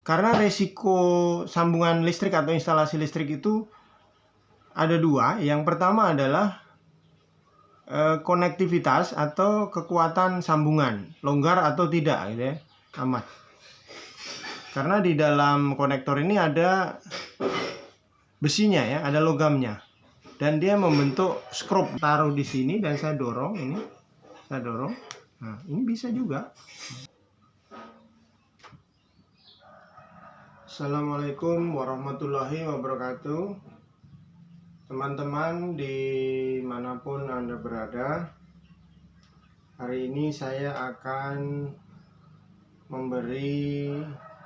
Karena resiko sambungan listrik atau instalasi listrik itu ada dua. Yang pertama adalah konektivitas atau kekuatan sambungan, longgar atau tidak gitu ya, aman. Karena di dalam konektor ini ada besinya ya, ada logamnya. Dan dia membentuk skrup. Taruh di sini dan saya dorong ini. Saya dorong. Nah, ini bisa juga. Assalamualaikum warahmatullahi wabarakatuh. Teman-teman dimanapun Anda berada, hari ini saya akan memberi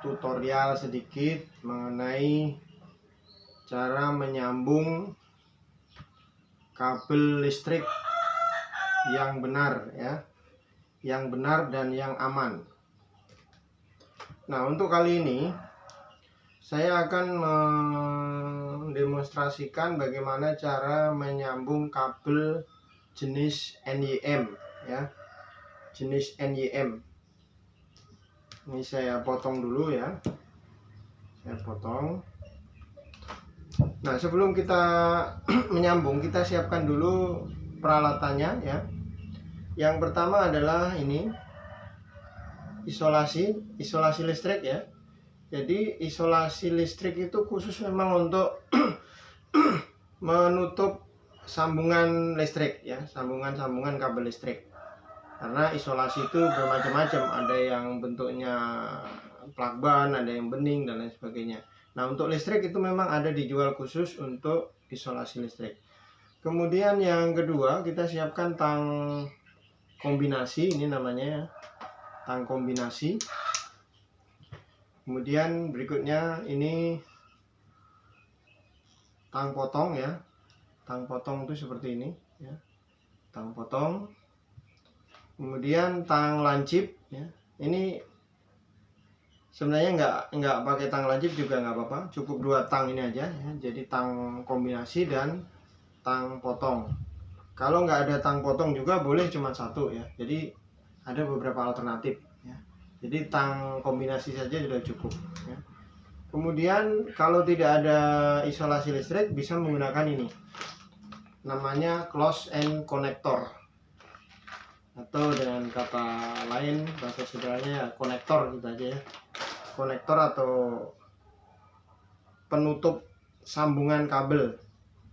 tutorial sedikit mengenai cara menyambung kabel listrik yang benar ya, yang benar dan yang aman. Nah, untuk kali ini saya akan mendemonstrasikan bagaimana cara menyambung kabel jenis NYM ya, jenis NYM. Ini saya potong dulu ya, saya potong. Nah, sebelum kita menyambung, kita siapkan dulu peralatannya ya. Yang pertama adalah ini isolasi listrik ya. Jadi isolasi listrik itu khusus memang untuk menutup sambungan listrik ya, sambungan kabel listrik. Karena isolasi itu bermacam-macam, ada yang bentuknya plakban, ada yang bening dan lain sebagainya. Nah, untuk listrik itu memang ada dijual khusus untuk isolasi listrik. Kemudian yang kedua, kita siapkan tang kombinasi, ini namanya tang kombinasi. Kemudian berikutnya ini tang potong ya. Tang potong itu seperti ini ya. Tang potong. Kemudian tang lancip ya. Ini sebenarnya nggak pakai tang lancip juga nggak apa-apa, cukup 2 tang ini aja ya. Jadi tang kombinasi dan tang potong. Kalau nggak ada tang potong juga boleh cuma 1 ya. Jadi ada beberapa alternatif ya. Jadi tang kombinasi saja sudah cukup ya. Kemudian kalau tidak ada isolasi listrik bisa menggunakan ini, namanya close end connector, atau dengan kata lain bahasa sederhananya konektor gitu aja ya. Konektor atau penutup sambungan kabel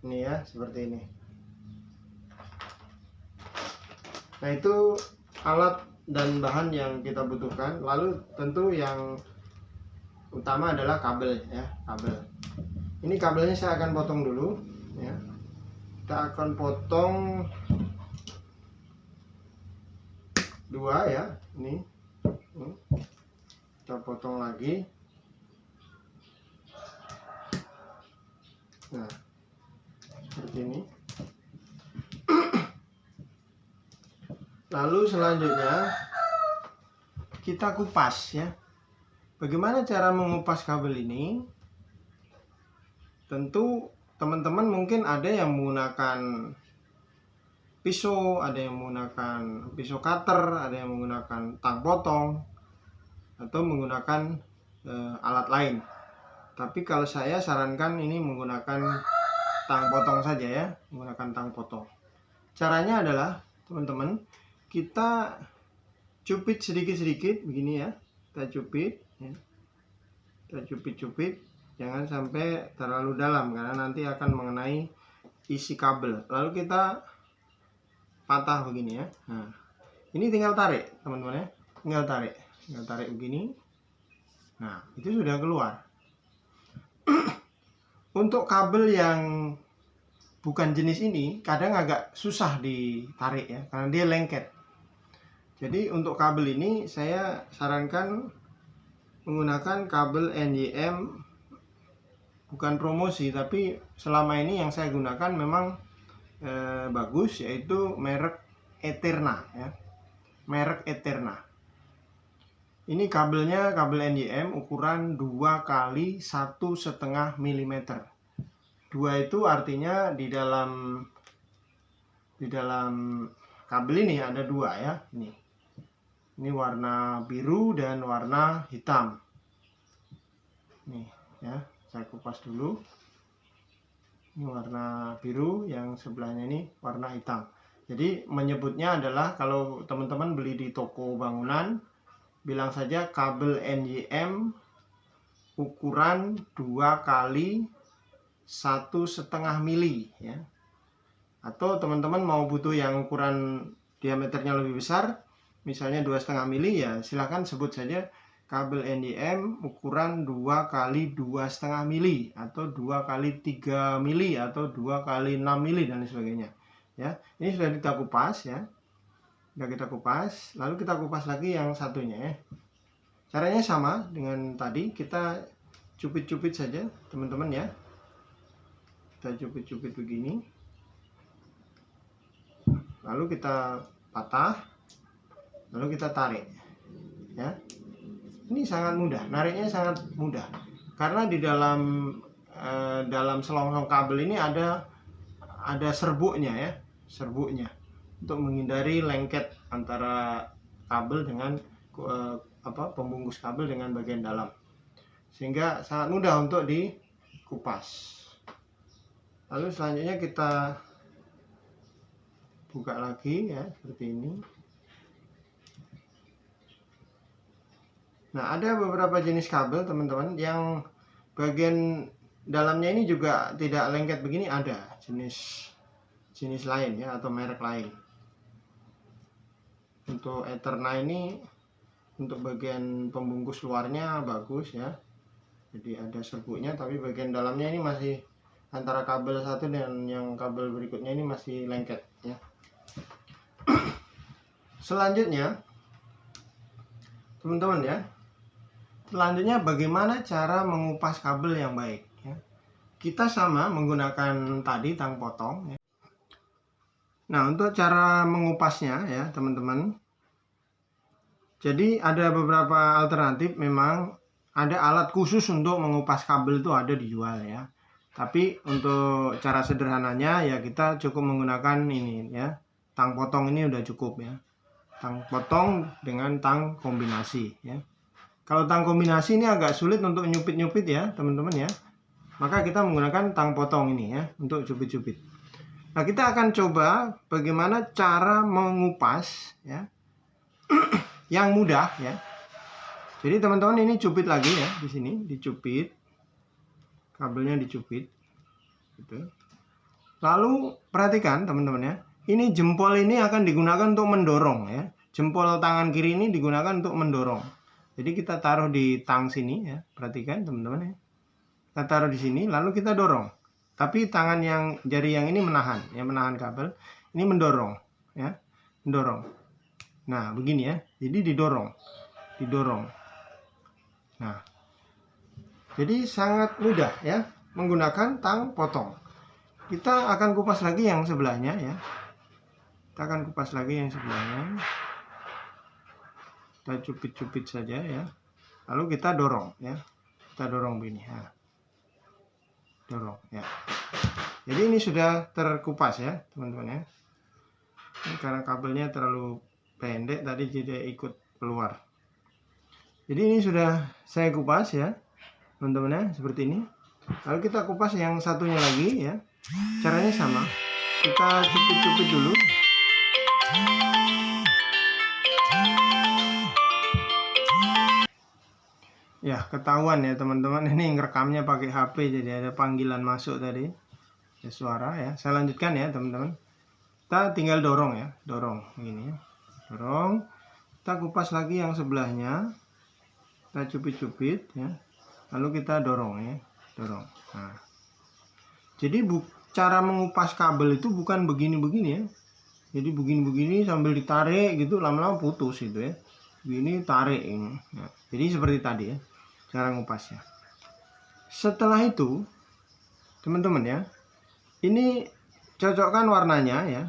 ini ya, seperti ini. Nah, itu alat dan bahan yang kita butuhkan. Lalu tentu yang utama adalah kabel ya, kabel. Ini kabelnya saya akan potong dulu ya. Kita akan potong 2 ya, ini. Kita potong lagi. Nah, seperti ini. Lalu selanjutnya kita kupas ya. Bagaimana cara mengupas kabel ini? Tentu teman-teman mungkin ada yang menggunakan pisau, ada yang menggunakan pisau cutter, ada yang menggunakan tang potong, atau menggunakan alat lain. Tapi kalau saya sarankan ini menggunakan tang potong saja ya, menggunakan tang potong. Caranya adalah teman-teman, kita cupit sedikit-sedikit begini ya, kita cupit ya. Kita cupit-cupit, jangan sampai terlalu dalam karena nanti akan mengenai isi kabel. Lalu kita patah begini ya. Nah, ini tinggal tarik teman-teman ya, tinggal tarik begini. Nah, itu sudah keluar. Untuk kabel yang bukan jenis ini kadang agak susah ditarik ya, karena dia lengket. Jadi untuk kabel ini saya sarankan menggunakan kabel NYM, bukan promosi, tapi selama ini yang saya gunakan memang bagus, yaitu merek Eterna ya, merek Eterna. Ini kabelnya kabel NYM ukuran 2 kali 1,5 mm. 2 itu artinya di dalam kabel ini ada 2 ya. Ini warna biru dan warna hitam. Nih ya, saya kupas dulu. Ini warna biru, yang sebelahnya ini warna hitam. Jadi menyebutnya adalah, kalau teman-teman beli di toko bangunan, bilang saja kabel NYM ukuran 2 kali 1,5 mili ya. Atau teman-teman mau butuh yang ukuran diameternya lebih besar, misalnya 2,5 mili, ya silahkan sebut saja kabel NYM ukuran 2 kali 2,5 mili atau 2 kali 3 mili atau 2 kali 6 mili dan sebagainya ya. Ini sudah kita kupas ya. Sudah kita kupas, lalu kita kupas lagi yang satunya ya. Caranya sama dengan tadi, kita cupit-cupit saja teman-teman ya. Kita cupit-cupit begini. Lalu kita patah, lalu kita tarik ya. Ini sangat mudah, nariknya sangat mudah, karena di dalam selongsong kabel ini ada serbuknya ya, serbuknya untuk menghindari lengket antara kabel dengan pembungkus kabel dengan bagian dalam, sehingga sangat mudah untuk dikupas. Lalu selanjutnya kita buka lagi ya, seperti ini. Nah, ada beberapa jenis kabel teman-teman yang bagian dalamnya ini juga tidak lengket begini, ada jenis lain ya, atau merek lain. Untuk Etherna ini, untuk bagian pembungkus luarnya bagus ya, jadi ada serbuknya, tapi bagian dalamnya ini masih, antara kabel satu dan yang kabel berikutnya ini masih lengket ya. Selanjutnya teman-teman ya, selanjutnya bagaimana cara mengupas kabel yang baik ya. Kita sama menggunakan tadi tang potong ya. Nah, untuk cara mengupasnya ya teman-teman, jadi ada beberapa alternatif. Memang ada alat khusus untuk mengupas kabel, itu ada dijual ya. Tapi untuk cara sederhananya ya kita cukup menggunakan ini ya, tang potong ini udah cukup ya. Tang potong dengan tang kombinasi ya. Kalau tang kombinasi ini agak sulit untuk nyupit-nyupit ya teman-teman ya, maka kita menggunakan tang potong ini ya untuk cupit-cupit. Nah, kita akan coba bagaimana cara mengupas ya yang mudah ya. Jadi teman-teman ini cupit lagi ya, di sini dicupit, kabelnya dicupit gitu. Lalu perhatikan teman-teman ya, ini jempol ini akan digunakan untuk mendorong ya. Jempol tangan kiri ini digunakan untuk mendorong. Jadi kita taruh di tang sini ya, perhatikan teman-teman ya. Kita taruh di sini, lalu kita dorong. Tapi tangan yang jari yang ini menahan, ya, menahan kabel. Ini mendorong, ya, mendorong. Nah, begini ya. Jadi didorong. Nah, jadi sangat mudah ya menggunakan tang potong. Kita akan kupas lagi yang sebelahnya ya. Kita akan kupas lagi yang sebelahnya. Kita cupit-cupit saja ya. Lalu kita dorong ya. Kita dorong begini ya. Dorong ya. Jadi ini sudah terkupas ya, teman-teman ya. Ini karena kabelnya terlalu pendek tadi, jadi ikut keluar. Jadi ini sudah saya kupas ya, teman-teman ya, seperti ini. Lalu kita kupas yang satunya lagi ya. Caranya sama. Kita cupit-cupit dulu. Ya, ketahuan ya teman-teman, ini ngerekamnya pakai HP, jadi ada panggilan masuk tadi ya, suara ya. Saya lanjutkan ya teman-teman. Kita tinggal dorong ya, dorong ini ya. Dorong. Kita kupas lagi yang sebelahnya. Kita cupit-cupit ya. Lalu kita dorong ya, dorong. Nah, jadi cara mengupas kabel itu bukan begini-begini ya. Jadi begini-begini sambil ditarik gitu, lama-lama putus itu ya. Begini tarik ini. Nah, jadi seperti tadi ya cara ngupasnya. Setelah itu teman-teman ya, ini cocokkan warnanya ya.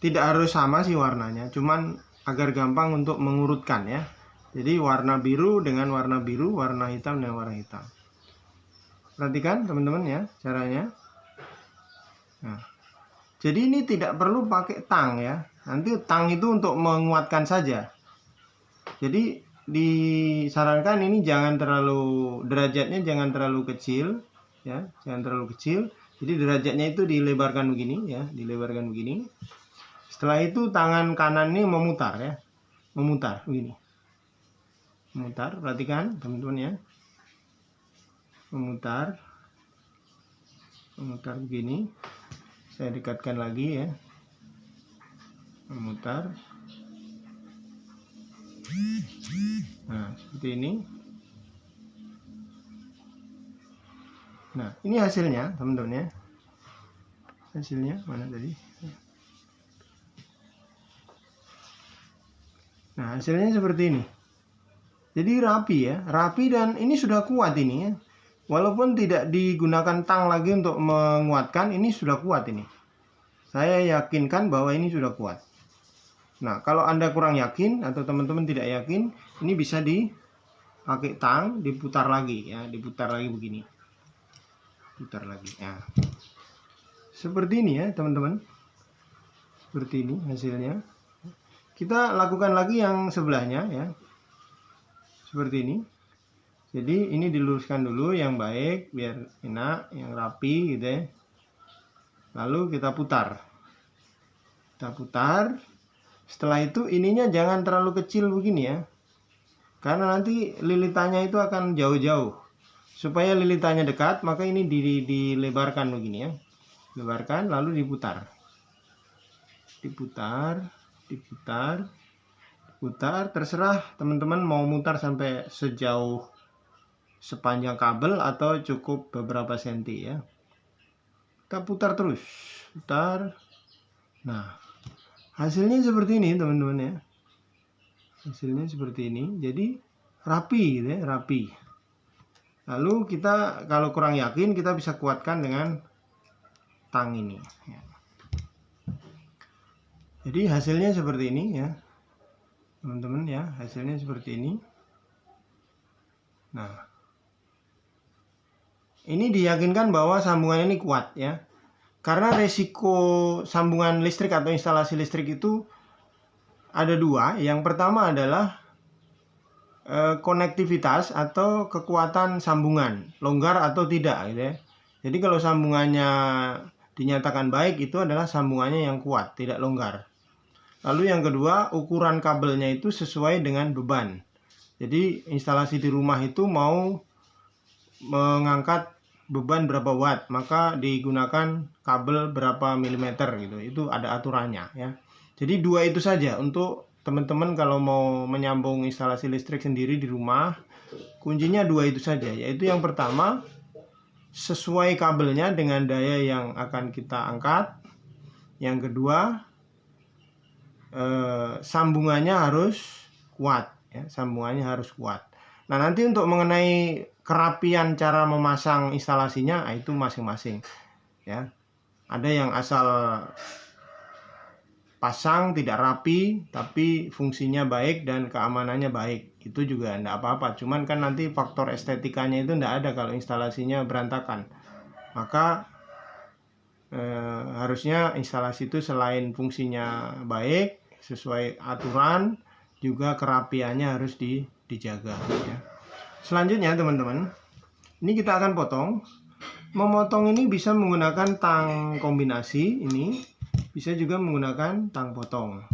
Tidak harus sama sih warnanya, cuman agar gampang untuk mengurutkan ya. Jadi warna biru dengan warna biru, warna hitam dengan warna hitam. Perhatikan teman-teman ya caranya. Nah, jadi ini tidak perlu pakai tang ya. Nanti tang itu untuk menguatkan saja. Jadi disarankan ini jangan terlalu, derajatnya jangan terlalu kecil ya, jangan terlalu kecil. Jadi derajatnya itu dilebarkan begini ya, dilebarkan begini. Setelah itu tangan kanan ini memutar ya, memutar begini, memutar. Perhatikan teman-teman ya, memutar begini. Saya dekatkan lagi ya, memutar. Nah seperti ini. Nah ini hasilnya teman-teman ya, hasilnya mana tadi? Nah hasilnya seperti ini. Jadi rapi ya, rapi, dan ini sudah kuat ini ya. Walaupun tidak digunakan tang lagi untuk menguatkan, ini sudah kuat ini. Saya yakinkan bahwa ini sudah kuat. Nah kalau Anda kurang yakin atau teman-teman tidak yakin, ini bisa dipakai tang, diputar lagi ya, diputar lagi begini, putar lagi ya. Seperti ini ya teman-teman, seperti ini hasilnya. Kita lakukan lagi yang sebelahnya ya, seperti ini. Jadi ini diluruskan dulu yang baik biar enak, yang rapi gitu ya. Lalu kita putar. Kita putar. Setelah itu ininya jangan terlalu kecil begini ya. Karena nanti lilitannya itu akan jauh-jauh. Supaya lilitannya dekat, maka ini dilebarkan begini ya. Lebarkan lalu diputar. Diputar, diputar, diputar. Terserah teman-teman mau mutar sampai sejauh sepanjang kabel atau cukup beberapa senti ya. Kita putar terus, putar. Nah hasilnya seperti ini teman-teman ya, hasilnya seperti ini. Jadi rapi gitu ya, rapi. Lalu kita kalau kurang yakin, kita bisa kuatkan dengan tang ini ya. Jadi hasilnya seperti ini ya teman-teman ya, hasilnya seperti ini. Nah ini diyakinkan bahwa sambungan ini kuat ya. Karena resiko sambungan listrik atau instalasi listrik itu ada dua. Yang pertama adalah konektivitas atau kekuatan sambungan, longgar atau tidak gitu ya. Jadi kalau sambungannya dinyatakan baik, itu adalah sambungannya yang kuat, tidak longgar. Lalu yang kedua, ukuran kabelnya itu sesuai dengan beban. Jadi instalasi di rumah itu mau mengangkat beban berapa watt, maka digunakan kabel berapa milimeter gitu. Itu ada aturannya ya. Jadi dua itu saja untuk teman-teman kalau mau menyambung instalasi listrik sendiri di rumah. Kuncinya dua itu saja, yaitu yang pertama sesuai kabelnya dengan daya yang akan kita angkat. Yang kedua sambungannya harus kuat ya, sambungannya harus kuat. Nah nanti untuk mengenai kerapian cara memasang instalasinya, itu masing-masing ya. Ada yang asal pasang tidak rapi tapi fungsinya baik dan keamanannya baik, itu juga enggak apa-apa. Cuman kan nanti faktor estetikanya itu enggak ada kalau instalasinya berantakan. Maka harusnya instalasi itu selain fungsinya baik sesuai aturan, juga kerapiannya harus dijaga ya. Selanjutnya teman-teman, ini kita akan potong. Memotong ini bisa menggunakan tang kombinasi, ini bisa juga menggunakan tang potong.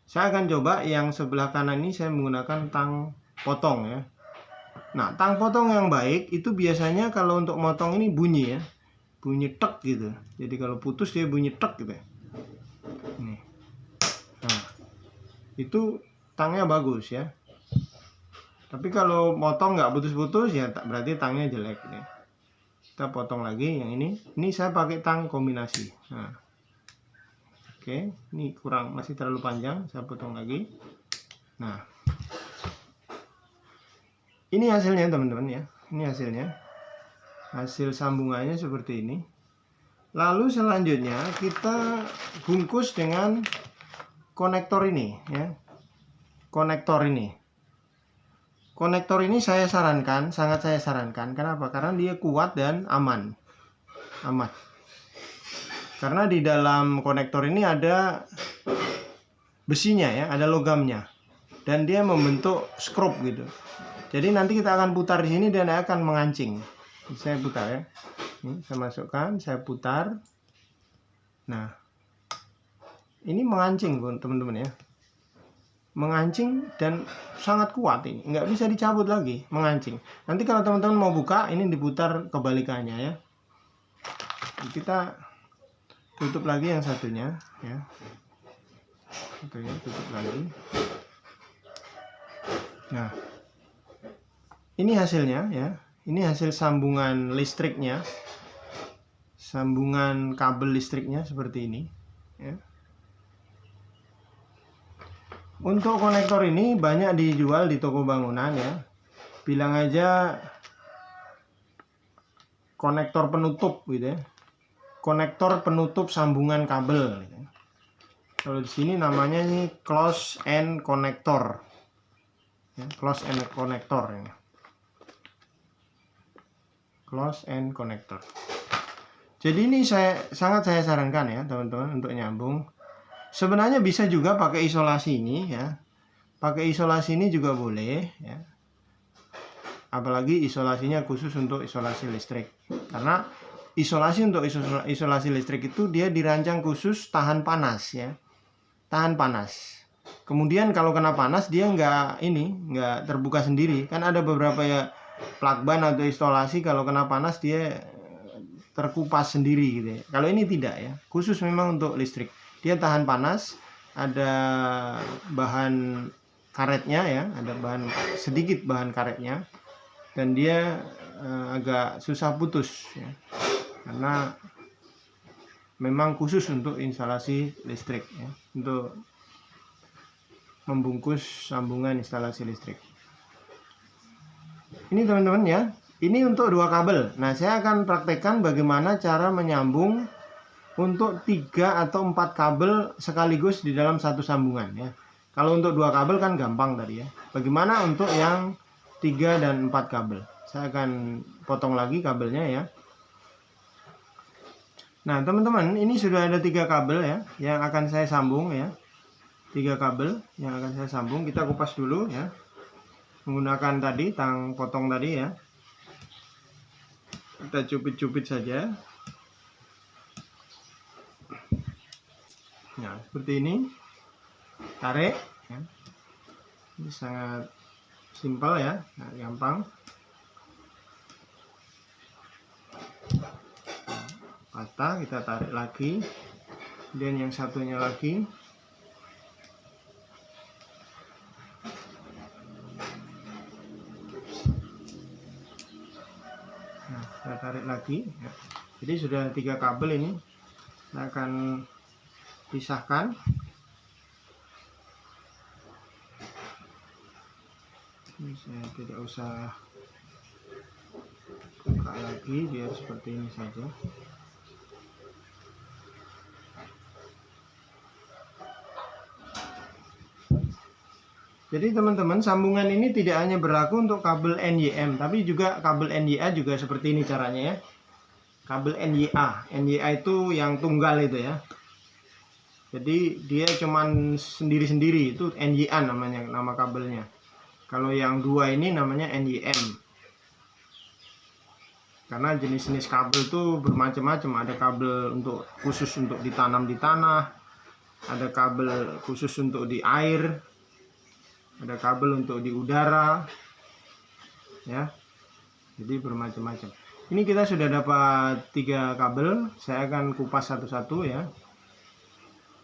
Saya akan coba yang sebelah kanan ini saya menggunakan tang potong ya. Nah tang potong yang baik itu biasanya kalau untuk motong ini bunyi ya, bunyi tek gitu. Jadi kalau putus dia bunyi tek gitu ya. Nih. Nah itu tangnya bagus ya. Tapi kalau motong nggak putus-putus ya berarti tangnya jelek gitu. Kita potong lagi yang ini. Ini saya pakai tang kombinasi. Nah. Oke, ini kurang, masih terlalu panjang, saya potong lagi. Nah. Ini hasilnya teman-teman ya. Ini hasilnya. Hasil sambungannya seperti ini. Lalu selanjutnya kita bungkus dengan konektor ini ya. Konektor ini. Konektor ini saya sarankan, sangat saya sarankan. Kenapa? Karena dia kuat dan aman. Aman. Karena di dalam konektor ini ada besinya ya, ada logamnya. dan dia membentuk skrup gitu. Jadi nanti kita akan putar di sini dan akan mengancing. Saya putar ya. Ini saya masukkan, saya putar. Nah, ini mengancing teman-teman ya. Mengancing dan sangat kuat ini, nggak bisa dicabut lagi, mengancing. Nanti kalau teman-teman mau buka, ini diputar kebalikannya ya. Kita tutup lagi yang satunya ya. Oke, tutup lagi. Nah, ini hasilnya ya. Ini hasil sambungan listriknya, sambungan kabel listriknya seperti ini ya. Untuk konektor ini banyak dijual di toko bangunan ya. Bilang aja konektor penutup gitu ya. Konektor penutup sambungan kabel gitu. Kalau di sini namanya ini close end connector. Ya, close end connector ini. Close end connector. Jadi ini sangat saya sarankan ya teman-teman untuk nyambung. Sebenarnya bisa juga pakai isolasi ini ya. Pakai isolasi ini juga boleh ya. Apalagi isolasinya khusus untuk isolasi listrik. Karena isolasi untuk isolasi listrik itu dia dirancang khusus tahan panas ya. Tahan panas. Kemudian kalau kena panas dia nggak terbuka sendiri. Kan ada beberapa ya plakban atau isolasi kalau kena panas dia terkupas sendiri gitu ya. Kalau ini tidak ya. Khusus memang untuk listrik. Dia tahan panas, ada bahan karetnya ya, ada sedikit bahan karetnya, dan dia agak susah putus ya, karena memang khusus untuk instalasi listrik ya, untuk membungkus sambungan instalasi listrik. Ini teman-teman ya, ini untuk 2 kabel. Nah, saya akan praktekkan bagaimana cara menyambung untuk 3 atau 4 kabel sekaligus di dalam satu sambungan ya. Kalau untuk 2 kabel kan gampang tadi ya. Bagaimana untuk yang 3 dan 4 kabel? Saya akan potong lagi kabelnya ya. Nah, teman-teman, ini sudah ada 3 kabel ya yang akan saya sambung ya. 3 kabel yang akan saya sambung. Kita kupas dulu ya. Menggunakan tadi tang potong tadi ya. Kita cupit-cupit saja. Nah, seperti ini. Tarik ya. Ini sangat simpel ya, nah, gampang. Patah, kita tarik lagi. Dan yang satunya lagi. Nah, kita tarik lagi ya. Jadi sudah 3 kabel ini. Kita akan pisahkan. Ini saya tidak usah buka lagi, biar seperti ini saja. Jadi teman-teman, sambungan ini tidak hanya berlaku untuk kabel NYM, tapi juga kabel NYA juga seperti ini caranya ya. Kabel NYA itu yang tunggal itu ya. Jadi dia cuman sendiri-sendiri, itu NYA namanya, nama kabelnya. Kalau yang 2 ini namanya NYM. Karena jenis-jenis kabel itu bermacam-macam. Ada kabel khusus untuk ditanam di tanah, ada kabel khusus untuk di air, ada kabel untuk di udara, ya. Jadi bermacam-macam. Ini kita sudah dapat 3 kabel. Saya akan kupas satu-satu ya.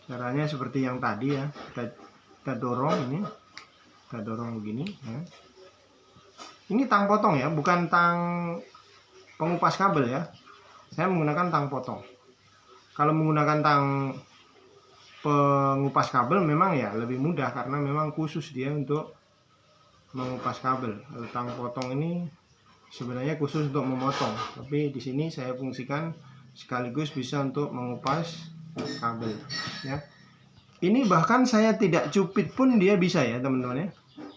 Caranya seperti yang tadi ya. Kita dorong ini. Kita dorong begini ya. Ini tang potong ya, bukan tang pengupas kabel ya. Saya menggunakan tang potong. Kalau menggunakan tang pengupas kabel memang ya lebih mudah, karena memang khusus dia untuk mengupas kabel. Kalau tang potong ini sebenarnya khusus untuk memotong, tapi di sini saya fungsikan sekaligus bisa untuk mengupas kabel ya. Ini bahkan saya tidak cupit pun dia bisa ya teman-teman ya.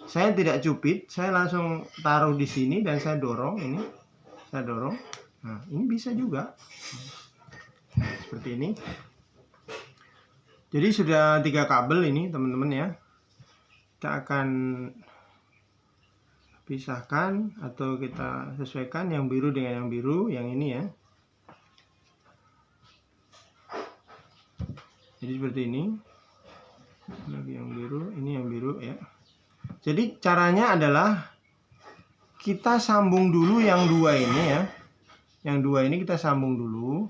Saya tidak cupit, saya langsung taruh di sini dan saya dorong ini. Saya dorong. Nah, ini bisa juga. Seperti ini. Jadi sudah 3 kabel ini teman-teman ya. kita akan pisahkan atau kita sesuaikan yang biru dengan yang biru, yang ini ya. Jadi seperti ini. Lagi yang biru, ini yang biru ya. Jadi caranya adalah kita sambung dulu yang dua ini ya. Yang dua ini kita sambung dulu.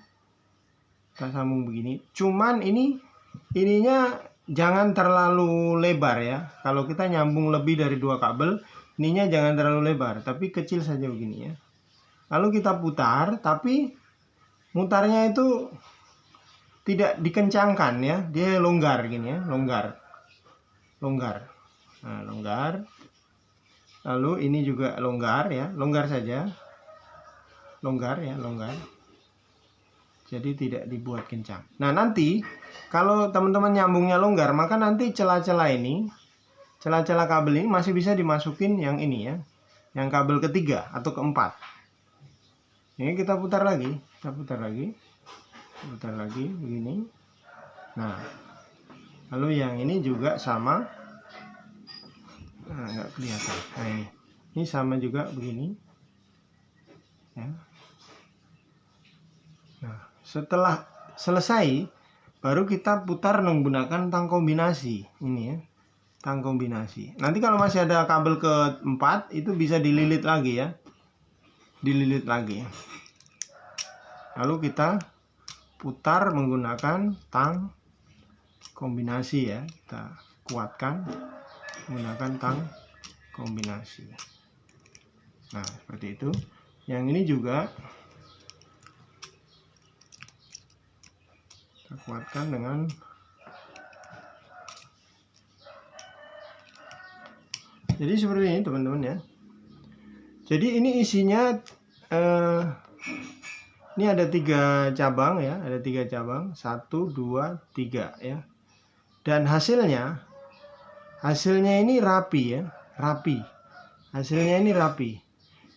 Kita sambung begini. Cuman ininya jangan terlalu lebar ya. Kalau kita nyambung lebih dari 2 kabel, ininya jangan terlalu lebar, tapi kecil saja begini ya. Lalu kita putar, tapi mutarnya itu tidak dikencangkan ya. Dia longgar gini ya, longgar. Nah, longgar. Lalu ini juga longgar ya, longgar saja. Longgar ya, longgar. Jadi tidak dibuat kencang. Nah, nanti kalau teman-teman nyambungnya longgar, maka nanti celah-celah ini, celah-celah kabel ini masih bisa dimasukin yang ini ya, yang kabel ketiga atau keempat. Ini kita putar lagi, putar lagi begini. Nah, lalu yang ini juga sama. Nah, nggak kelihatan. Nah, ini sama juga begini. Ya. Nah, setelah selesai, baru kita putar menggunakan tang kombinasi ini ya. Tang kombinasi. Nanti kalau masih ada kabel keempat itu bisa dililit lagi ya. Dililit lagi. Lalu kita putar menggunakan tang kombinasi ya. Kita kuatkan menggunakan tang kombinasi. Nah, seperti itu. Yang ini juga kita kuatkan dengan jadi seperti ini teman-teman ya. Jadi ini isinya ini ada 3 cabang ya, ada 3 cabang, 1, 2, 3 ya. Dan hasilnya ini rapi ya, rapi. Hasilnya ini rapi.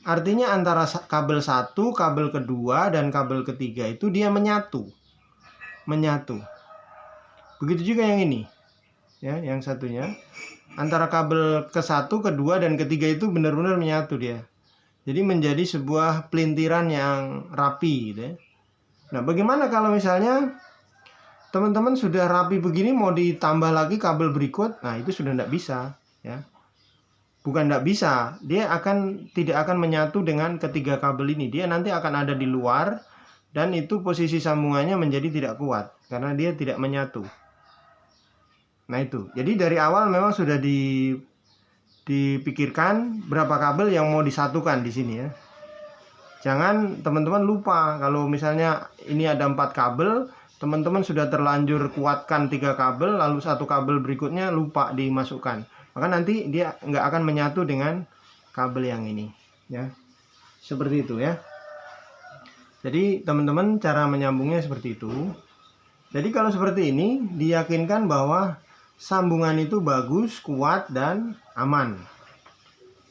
Artinya antara kabel 1, kabel kedua dan kabel ketiga itu dia menyatu. Begitu juga yang ini. Ya, yang satunya. Antara kabel ke-1, kedua dan ketiga itu benar-benar menyatu dia. Jadi menjadi sebuah pelintiran yang rapi gitu ya. Nah, bagaimana kalau misalnya teman-teman sudah rapi begini mau ditambah lagi kabel berikut? Nah, itu sudah tidak bisa ya. Bukan tidak bisa, dia tidak akan menyatu dengan ketiga kabel ini. Dia nanti akan ada di luar dan itu posisi sambungannya menjadi tidak kuat karena dia tidak menyatu. Nah, itu. Jadi dari awal memang sudah dipikirkan berapa kabel yang mau disatukan di sini ya. Jangan teman-teman lupa kalau misalnya ini ada 4 kabel, teman-teman sudah terlanjur kuatkan 3 kabel, lalu 1 kabel berikutnya lupa dimasukkan. Maka nanti dia nggak akan menyatu dengan kabel yang ini ya. Seperti itu ya. Jadi teman-teman cara menyambungnya seperti itu. Jadi kalau seperti ini diyakinkan bahwa sambungan itu bagus, kuat, dan aman.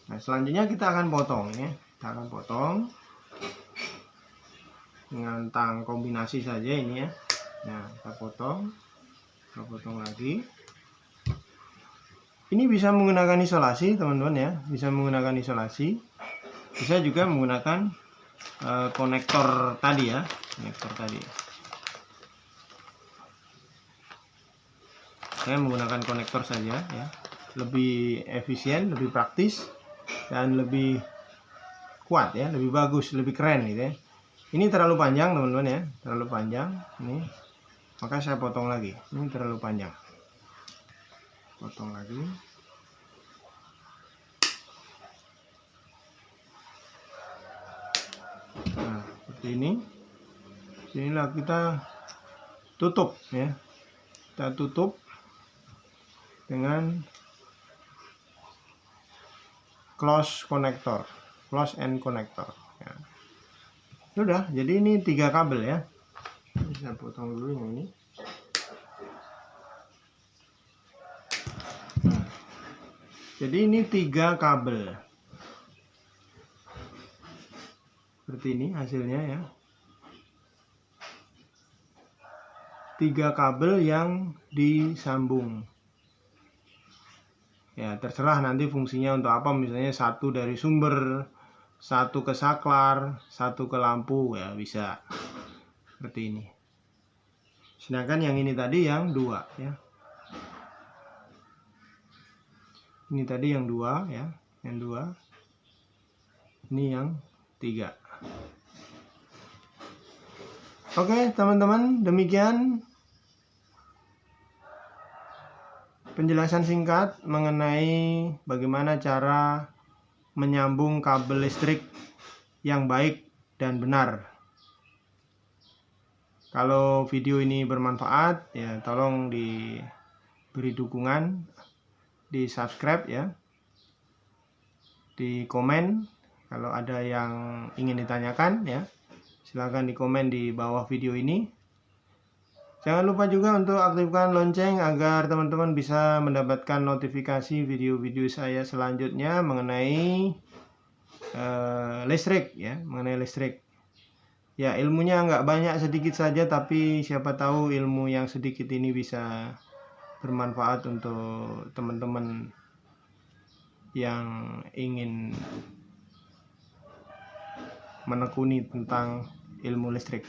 Nah, selanjutnya kita akan potong ya. Kita akan potong dengan tang kombinasi saja ini ya. Nah, kita potong lagi. Ini bisa menggunakan isolasi teman-teman ya. Bisa menggunakan isolasi. Bisa juga menggunakan konektor tadi ya. Konektor tadi. Saya menggunakan konektor saja ya, lebih efisien, lebih praktis, dan lebih kuat ya, lebih bagus, lebih keren gitu ya. Ini terlalu panjang teman-teman ya, terlalu panjang ini, maka saya potong lagi. Ini terlalu panjang, potong lagi. Nah, seperti ini. Inilah kita tutup ya, kita tutup dengan close connector, close end connector ya. Sudah, jadi ini 3 kabel ya. Saya potong dulu yang ini. Nah, jadi ini 3 kabel seperti ini hasilnya ya. 3 kabel yang disambung. Ya terserah nanti fungsinya untuk apa, misalnya satu dari sumber, satu ke saklar, satu ke lampu, ya bisa seperti ini. Sedangkan yang ini tadi yang 2 ya. Ini tadi yang 2 ya, yang 2. Ini yang 3. Oke, teman-teman, demikian penjelasan singkat mengenai bagaimana cara menyambung kabel listrik yang baik dan benar. Kalau video ini bermanfaat, ya tolong diberi dukungan, di subscribe ya, di komen kalau ada yang ingin ditanyakan ya. Silahkan di komen di bawah video ini. Jangan lupa juga untuk aktifkan lonceng agar teman-teman bisa mendapatkan notifikasi video-video saya selanjutnya mengenai listrik ya, mengenai listrik. Ya, ilmunya nggak banyak, sedikit saja, tapi siapa tahu ilmu yang sedikit ini bisa bermanfaat untuk teman-teman yang ingin menekuni tentang ilmu listrik.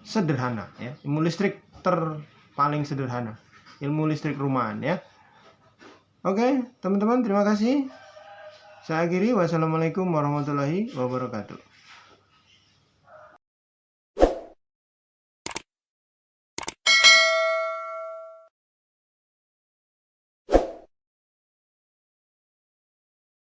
Sederhana ya, ilmu listrik paling sederhana, ilmu listrik rumahan ya. Oke teman-teman, terima kasih. Saya akhiri, wassalamualaikum warahmatullahi wabarakatuh.